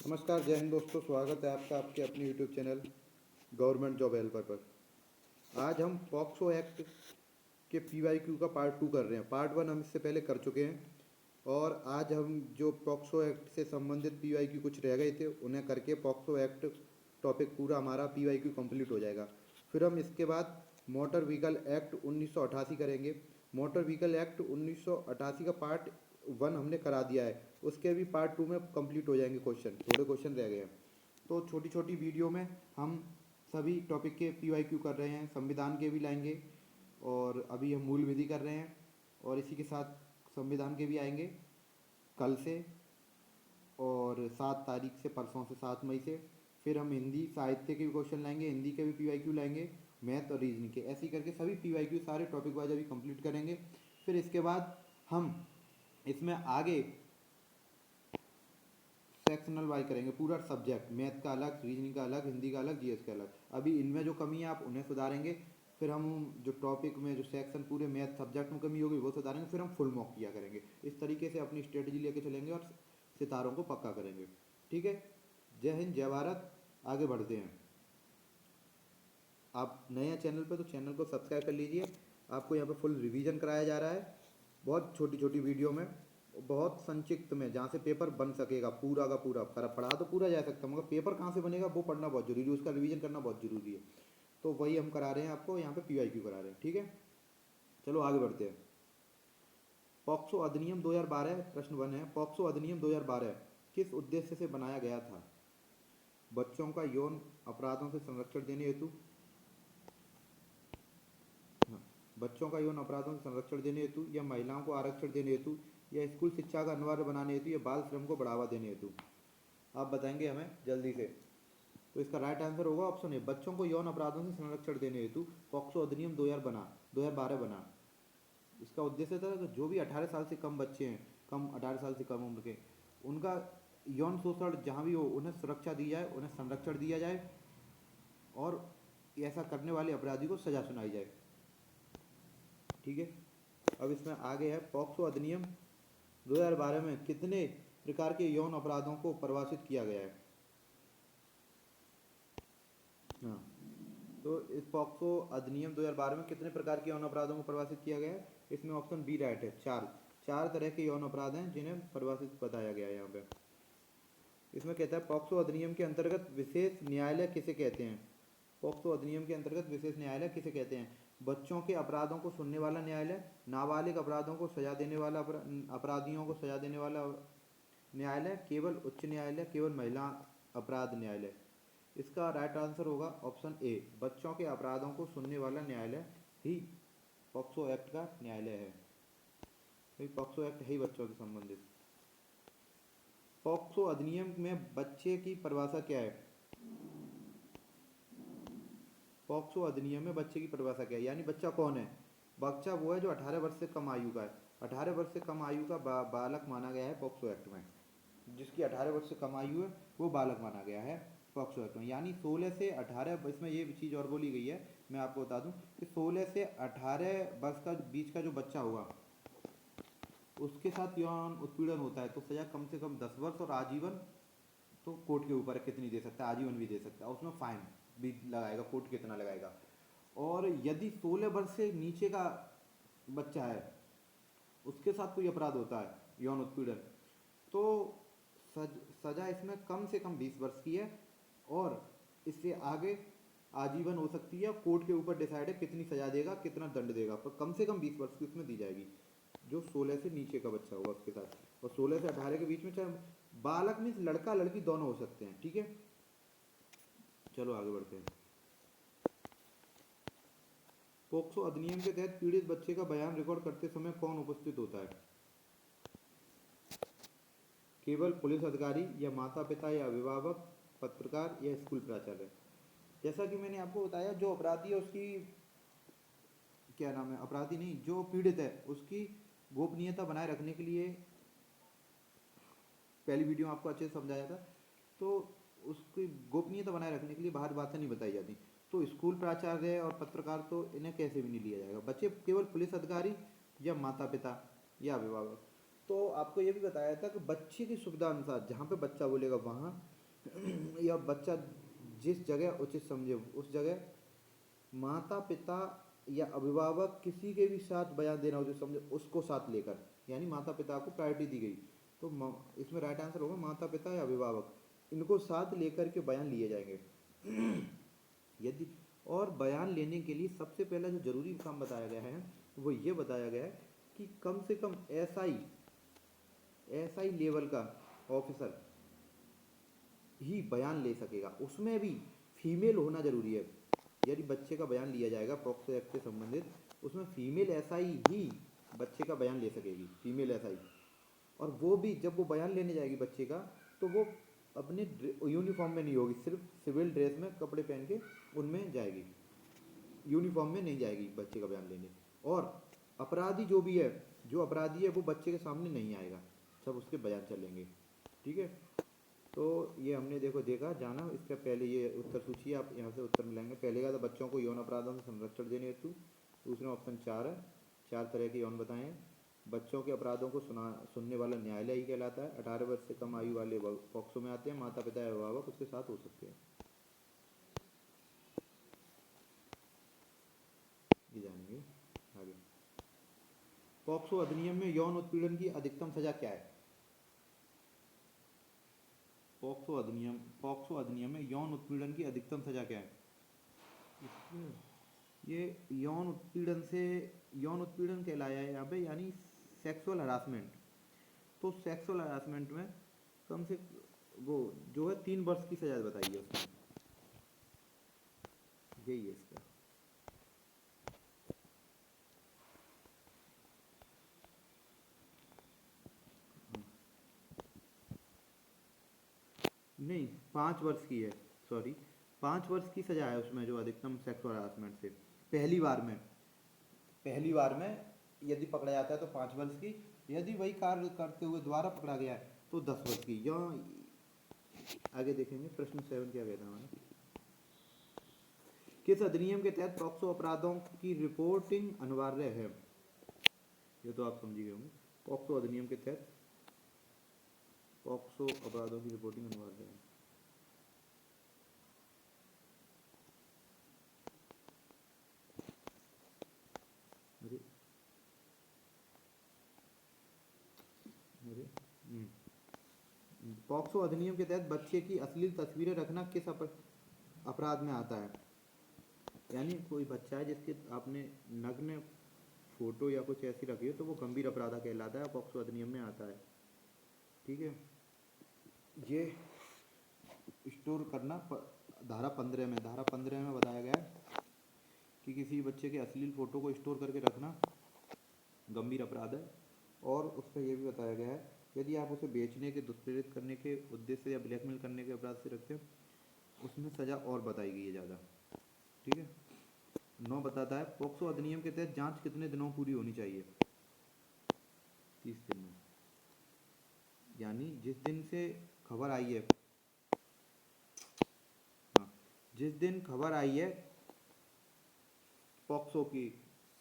नमस्कार, जय हिंद दोस्तों। स्वागत है आपका आपके अपने YouTube channel government job helper पर। आज हम पॉक्सो एक्ट के पीवाईक्यू का पार्ट 2 कर रहे हैं। पार्ट 1 हम इससे पहले कर चुके हैं और आज हम जो पॉक्सो एक्ट से संबंधित पीवाईक्यू कुछ रह गए थे उन्हें करके पॉक्सो एक्ट टॉपिक पूरा हमारा पीवाईक्यू कंप्लीट हो जाएगा। फिर हम इसके बाद मोटर व्हीकल एक्ट 1988 करेंगे। मोटर व्हीकल एक्ट 1988 का पार्ट 1 हमने करा दिया है, उसके भी पार्ट 2 में कंप्लीट हो जाएंगे क्वेश्चन, थोड़े क्वेश्चन रह गए हैं। तो छोटी छोटी वीडियो में हम सभी टॉपिक के पीवाईक्यू कर रहे हैं, संविधान के भी लाएंगे और अभी हम मूल विधि कर रहे हैं और इसी के साथ संविधान के भी आएंगे कल से और 7 तारीख से, परसों से 7 मई से। फिर हम हिंदी साहित्य के भी क्वेश्चन लाएंगे, हिंदी के भी पीवाईक्यू लाएंगे, मैथ और रीजनिंग के, ऐसे ही करके सभी पीवाईक्यू सारे टॉपिक वाइज अभी कंप्लीट करेंगे। फिर इसके बाद हम इसमें आगे सेक्शनल वाइज करेंगे, पूरा सब्जेक्ट, मैथ का अलग, रीजनिंग का अलग, हिंदी का अलग, जीएस का अलग। अभी इनमें जो कमी है आप उन्हें सुधारेंगे। फिर हम जो टॉपिक में जो सेक्शन पूरे मैथ सब्जेक्ट में कमी होगी वो सुधारेंगे। फिर हम फुल मॉक किया करेंगे। इस तरीके से अपनी स्ट्रेटजी लेके चलेंगे और सितारों को पक्का करेंगे। ठीक है, जय हिंद, जय भारत। आगे बढ़ते हैं। आप नए हैं चैनल पर तो चैनल को सब्सक्राइब कर लीजिए। आपको यहाँ पर फुल रिवीजन कराया जा रहा है, बहुत छोटी छोटी वीडियो में, बहुत संक्षिप्त में, जहाँ से पेपर बन सकेगा पूरा का पूरा। पढ़ा तो पूरा जा सकता है मगर पेपर कहाँ से बनेगा वो पढ़ना बहुत जरूरी है, उसका रिवीजन करना बहुत जरूरी है। तो वही हम करा रहे हैं आपको, यहाँ पे पीवाईक्यू करा रहे हैं। ठीक है, चलो आगे बढ़ते हैं। पॉक्सो अधिनियम 2012, प्रश्न 1 है, पॉक्सो अधिनियम 2012 किस उद्देश्य से बनाया गया था? बच्चों का यौन अपराधों से संरक्षण देने हेतु, बच्चों का यौन अपराधों से संरक्षण देने हेतु, या महिलाओं को आरक्षण देने हेतु, या स्कूल शिक्षा का अनिवार्य बनाने हेतु, या बाल श्रम को बढ़ावा देने हेतु? आप बताएंगे हमें जल्दी से। तो इसका राइट आंसर होगा ऑप्शन ए, बच्चों को यौन अपराधों से संरक्षण देने हेतु पॉक्सो अधिनियम 2012 बना। इसका उद्देश्य था कि जो भी 18 साल से कम बच्चे हैं, कम 18 साल से कम उम्र के, उनका यौन शोषण जहाँ भी हो उन्हें सुरक्षा दी जाए, उन्हें संरक्षण दिया जाए और ऐसा करने वाले अपराधी को सजा सुनाई जाए। ठीक है, अब इसमें आगे है, पॉक्सो अधिनियम 2012 में कितने प्रकार के यौन अपराधों को परिभाषित किया गया है? हाँ, तो इस पॉक्सो अधिनियम 2012 में कितने प्रकार के यौन अपराधों को परिभाषित किया गया है? इसमें ऑप्शन बी राइट है, चार तरह के यौन अपराध हैं जिन्हें परिभाषित बताया गया है यहाँ पे। इसमें कहता है पॉक्सो अधिनियम के अंतर्गत विशेष न्यायालय किसे कहते हैं? पॉक्सो अधिनियम के अंतर्गत विशेष न्यायालय किसे कहते हैं? बच्चों के अपराधों को सुनने वाला न्यायालय, नाबालिग अपराधों को सजा देने वाला, अपराधियों को सजा देने वाला न्यायालय, केवल उच्च न्यायालय, केवल महिला अपराध न्यायालय? इसका राइट आंसर होगा ऑप्शन ए, बच्चों के अपराधों को सुनने वाला न्यायालय ही पॉक्सो एक्ट का न्यायालय है। तो पॉक्सो एक्ट है ही बच्चों से संबंधित। पॉक्सो अधिनियम में बच्चे की परिभाषा क्या है? पॉक्सो अधिनियम में बच्चे की परिभाषा क्या है, यानी बच्चा कौन है? बच्चा वो है जो 18 वर्ष से कम आयु का है। 18 वर्ष से कम आयु का बालक माना गया है पॉक्सो एक्ट में। जिसकी 18 वर्ष से कम आयु है वो बालक माना गया है पॉक्सो एक्ट में। यानी 16 से 18, इसमें ये चीज़ और बोली गई है, मैं आपको बता दूं कि 16 से 18 वर्ष का बीच का जो बच्चा होगा उसके साथ यौन उत्पीड़न होता है तो सजा कम से कम 10 वर्ष और आजीवन, तो कोर्ट के ऊपर कितनी दे सकता है, आजीवन भी दे सकता है, उसमें फाइन भी लगाएगा कोर्ट, कितना लगाएगा। और यदि 16 वर्ष से नीचे का बच्चा है उसके साथ कोई अपराध होता है यौन उत्पीड़न, तो सजा इसमें कम से कम 20 वर्ष की है और इससे आगे आजीवन हो सकती है। कोर्ट के ऊपर डिसाइड है कितनी सजा देगा, कितना दंड देगा, पर कम से कम 20 वर्ष की उसमें दी जाएगी जो 16 से नीचे का बच्चा होगा उसके साथ। और 16 से 18 के बीच में चाहे बालक मीन्स लड़का लड़की दोनों हो सकते हैं। ठीक है, चलो आगे बढ़ते हैं। पोक्सो अधिनियम के तहत पीड़ित बच्चे का बयान रिकॉर्ड करते समय कौन उपस्थित होता है? केवल पुलिस अधिकारी, या माता पिता, या अभिभावक, पत्रकार, या स्कूल प्राचार्य? जैसा कि मैंने आपको बताया, जो अपराधी है उसकी, क्या नाम है, अपराधी नहीं, जो पीड़ित है उसकी गोपनीयता बनाए रखने के लिए, पहली वीडियो में आपको अच्छे से समझाया था, तो उसकी गोपनीयता बनाए रखने के लिए बाहर बातें नहीं बताई जाती। तो स्कूल प्राचार्य और पत्रकार तो इन्हें कैसे भी नहीं लिया जाएगा। बच्चे केवल पुलिस अधिकारी, या माता पिता, या अभिभावक। तो आपको ये भी बताया था कि बच्चे की सुविधा अनुसार जहाँ पे बच्चा बोलेगा वहाँ या बच्चा जिस जगह उचित समझे उस जगह माता पिता या अभिभावक किसी के भी साथ बयान देना उचित समझे उसको साथ लेकर, यानी माता पिता को प्रायोरिटी दी गई। तो इसमें राइट आंसर होगा माता पिता या अभिभावक, इनको साथ लेकर के बयान लिए जाएंगे। यदि और बयान लेने के लिए सबसे पहला जो जरूरी काम बताया गया है वो ये बताया गया है कि कम से कम एसआई लेवल का ऑफिसर ही बयान ले सकेगा, उसमें भी फीमेल होना जरूरी है। यदि बच्चे का बयान लिया जाएगा पॉक्सो एक्ट से संबंधित, उसमें फीमेल एसआई ही बच्चे का बयान ले सकेगी, फीमेल एसआई। और वो भी जब वो बयान लेने जाएगी बच्चे का तो वो अपने यूनिफॉर्म में नहीं होगी, सिर्फ सिविल ड्रेस में कपड़े पहन के उनमें जाएगी, यूनिफॉर्म में नहीं जाएगी बच्चे का बयान लेने। और अपराधी जो भी है, जो अपराधी है वो बच्चे के सामने नहीं आएगा, सब उसके बयान चलेंगे। ठीक है, तो ये हमने देखा जाना। इसका पहले ये उत्तर सूची आप यहाँ से उत्तर मिलेंगे। पहले का था बच्चों को यौन अपराधों से संरक्षण देने हेतु, दूसरा ऑप्शन 4 है, 4 तरह के यौन बताए हैं। बच्चों के अपराधों को सुनने वाला न्यायालय ही कहलाता है। 18 वर्ष से कम आयु वाले पॉक्सो में आते हैं। माता पिता या अभिभावक उसके साथ हो सकते हैं। ये जानेंगे आगे। पॉक्सो अधिनियम में यौन उत्पीड़न की अधिकतम सजा क्या है? पॉक्सो अधिनियम में यौन उत्पीड़न की अधिकतम सजा क्या है? ये यौन उत्पीड़न कहलाया है यहाँ पे, यानी सेक्सुअल हरासमेंट। तो सेक्सुअल हरासमेंट में कम से वो जो है 3 वर्ष की सजा बताई है उसमें, यही है इसका। नहीं, 5 वर्ष की है, सॉरी 5 वर्ष की सजा है उसमें जो अधिकतम सेक्सुअल हरासमेंट से। पहली बार में यदि पकड़ा जाता है तो 5 वर्ष की, यदि वही कार्य करते हुए दोबारा पकड़ा गया है तो 10 वर्ष की। या आगे देखेंगे प्रश्न 7 क्या कहता है हमारा। किस अधिनियम के तहत पॉक्सो अपराधों की रिपोर्टिंग अनिवार्य है? ये तो आप समझ गए होंगे। पॉक्सो अधिनियम के तहत पॉक्सो अपराधों की रिपोर्टिंग अनिवार्य है। पॉक्सो अधिनियम के तहत बच्चे की अश्लील तस्वीरें रखना किस अपराध में आता है? यानी कोई बच्चा है जिसके आपने नग्न फोटो या कुछ ऐसी रखी हो तो वो गंभीर अपराध कहलाता है, पॉक्सो अधिनियम में आता है। ठीक है, ये स्टोर करना धारा 15 में बताया गया है कि किसी बच्चे के अश्लील फोटो को स्टोर करके रखना गंभीर अपराध है। और उस पर यह भी बताया गया है यदि आप उसे बेचने के, दुष्प्रेरित करने के उद्देश्य या ब्लैकमेल करने के अपराध से रखते हैं उसमें सजा और बताई गई है ज़्यादा। ठीक है, 9 बताता है पॉक्सो अधिनियम के तहत जांच कितने दिनों पूरी होनी चाहिए? 30 दिन में, यानी जिस दिन से खबर आई है, हाँ, जिस दिन खबर आई है पॉक्सो की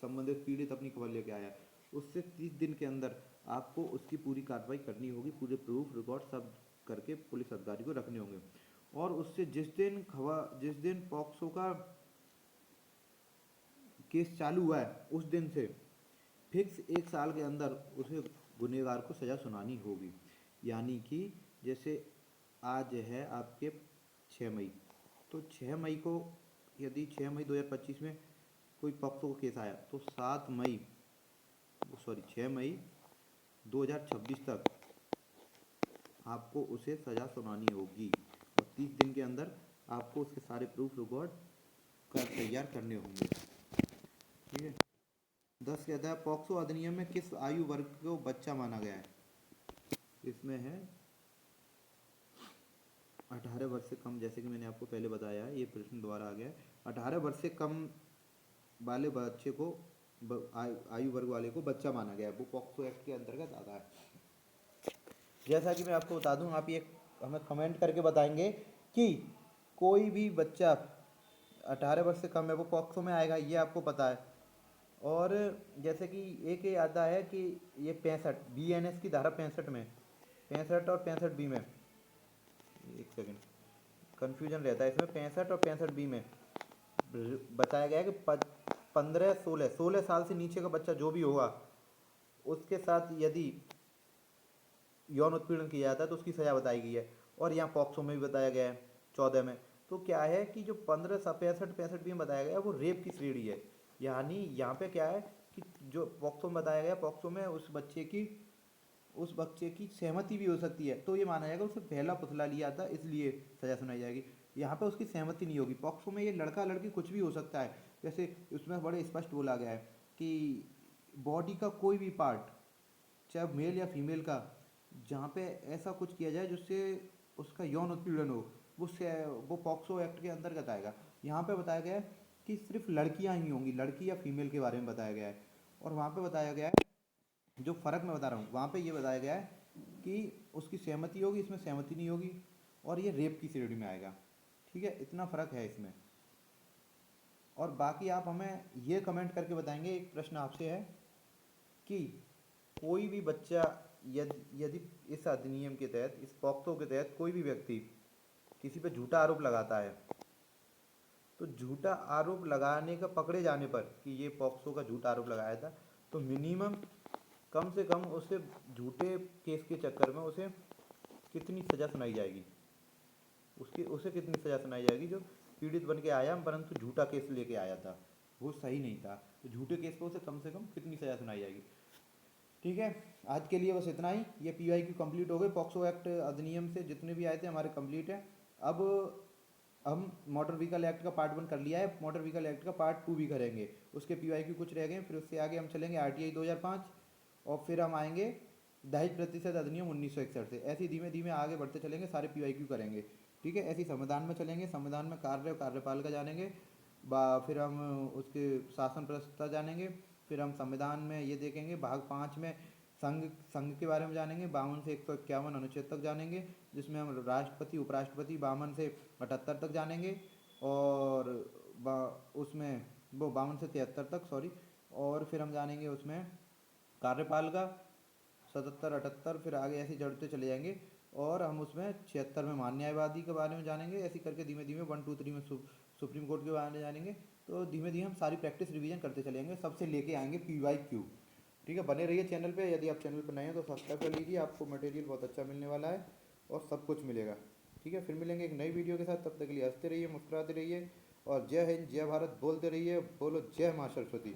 संबंधित पीड़ित अपनी खबर लेके आया उससे 30 दिन के अंदर आपको उसकी पूरी कार्रवाई करनी होगी, पूरे प्रूफ रिकॉर्ड सब करके पुलिस अधिकारी को रखने होंगे। और उससे जिस दिन पॉक्सो का केस चालू हुआ है उस दिन से फिक्स 1 साल के अंदर उसे गुनहगार को सजा सुनानी होगी। यानी कि जैसे आज है आपके 6 मई, तो 6 मई को यदि 6 मई 2025 में कोई पॉक्सो का केस आया तो 6 मई 2026 तक आपको उसे सजा सुनानी होगी और 30 दिन के अंदर आपको उसके सारे प्रूफ रिकॉर्ड तैयार करने होंगे। ठीक है, 10 कहता है पॉक्सो अधिनियम में किस आयु वर्ग को बच्चा माना गया है? इसमें है 18 वर्ष से कम, जैसे कि मैंने आपको पहले बताया है, ये प्रश्न दोबारा आ गया है। 18 वर्ष से कम वाले बच्चे को आयु वर्ग वाले को बच्चा माना गया है, वो पॉक्सो एक्ट के अंतर्गत आता है। जैसा कि मैं आपको बता दूं, आप ये हमें कमेंट करके बताएंगे कि कोई भी बच्चा 18 वर्ष से कम है वो पॉक्सो में आएगा, ये आपको पता है। और जैसे कि एक ये आता है कि ये 65 BNS की धारा 65 में, 65 और 65B में, एक सेकंड कन्फ्यूजन रहता है इसमें, 65 और 65B में बताया गया है कि 15 16 साल से नीचे का बच्चा जो भी होगा उसके साथ यदि यौन उत्पीड़न किया जाता है तो उसकी सजा बताई गई है। और यहाँ पॉक्सो में भी बताया गया है 14 में। तो क्या है कि जो 15 65 65 में बताया गया है वो रेप की श्रेणी है। यानी यहाँ पे क्या है कि जो पॉक्सो में बताया गया, पॉक्सो में उस बच्चे की सहमति भी हो सकती है, तो ये माना जाएगा उसे पहला पुतला लिया था इसलिए सजा सुनाई जाएगी। यहाँ पे उसकी सहमति नहीं होगी। पॉक्सो में ये लड़का लड़की कुछ भी हो सकता है। जैसे उसमें बड़े स्पष्ट बोला गया है कि बॉडी का कोई भी पार्ट, चाहे मेल या फीमेल का, जहाँ पे ऐसा कुछ किया जाए जिससे उसका यौन उत्पीड़न हो, वो पॉक्सो एक्ट के अंतर्गत आएगा। यहाँ पे बताया गया है कि सिर्फ लड़कियाँ ही होंगी, लड़की या फीमेल के बारे में बताया गया है। और वहाँ पे बताया गया है, जो फ़र्क मैं बता रहा हूँ वहाँ पे ये बताया गया है कि उसकी सहमति होगी, इसमें सहमति नहीं होगी, और ये रेप की श्रेणी में आएगा। ठीक है, इतना फ़र्क है इसमें। और बाकी आप हमें ये कमेंट करके बताएंगे, एक प्रश्न आपसे है कि कोई भी बच्चा यदि यदि इस अधिनियम के तहत, इस पॉक्सो के तहत कोई भी व्यक्ति किसी पे झूठा आरोप लगाता है, तो झूठा आरोप लगाने का पकड़े जाने पर कि ये पॉक्सो का झूठा आरोप लगाया था, तो मिनिमम कम से कम उसे झूठे केस के चक्कर में उसे कितनी सज़ा सुनाई जाएगी, उसे कितनी सज़ा सुनाई जाएगी जो पीड़ित बन के आया परंतु झूठा केस लेके आया था, वो सही नहीं था, तो झूठे केस पर उसे कम से कम कितनी सज़ा सुनाई जाएगी। ठीक है, आज के लिए बस इतना ही। ये PYQ कंप्लीट हो गए, पॉक्सो एक्ट अधिनियम से जितने भी आए थे हमारे कंप्लीट है। अब हम मोटर व्हीकल एक्ट का पार्ट 1 कर लिया है, मोटर व्हीकल एक्ट का पार्ट 2 भी करेंगे। उसके PYQ कुछ रह गए, फिर उससे आगे हम चलेंगे RTI 2005, और फिर हम आएंगे दहेज प्रतिशत अधिनियम 1961 से। ऐसे धीमे धीमे आगे बढ़ते चलेंगे, सारे PYQ करेंगे। ठीक है, ऐसे ही संविधान में चलेंगे, संविधान में कार्य और कार्यपालिका जानेंगे, फिर हम उसके शासन प्रस्ताव जानेंगे, फिर हम संविधान में ये देखेंगे भाग 5 में संघ संघ के बारे में जानेंगे, 52 से 151 अनुच्छेद तक जानेंगे, जिसमें हम राष्ट्रपति उपराष्ट्रपति 52 से 78 तक जानेंगे, और उसमें वो 52 से 73 तक, सॉरी। और फिर हम जानेंगे उसमें कार्यपालिका 77 78, फिर आगे ऐसे जड़ते चले जाएंगे, और हम उसमें 76 में मान न्यायवादी के बारे में जानेंगे। ऐसे करके धीमे धीमे 1 2 3 में सुप्रीम कोर्ट के बारे में जानेंगे। तो धीमे धीमे हम सारी प्रैक्टिस रिवीजन करते चलेंगे, सबसे लेके आएंगे PYQ। ठीक है, बने रहिए चैनल पे। यदि आप चैनल पर नए हैं तो सब्सक्राइब कर लीजिए, आपको मटेरियल बहुत अच्छा मिलने वाला है और सब कुछ मिलेगा। ठीक है, फिर मिलेंगे एक नई वीडियो के साथ, तब तक के लिए हंसते रहिए, मुस्कुराते रहिए, और जय हिंद जय भारत बोलते रहिए। बोलो जय माँ सरस्वती।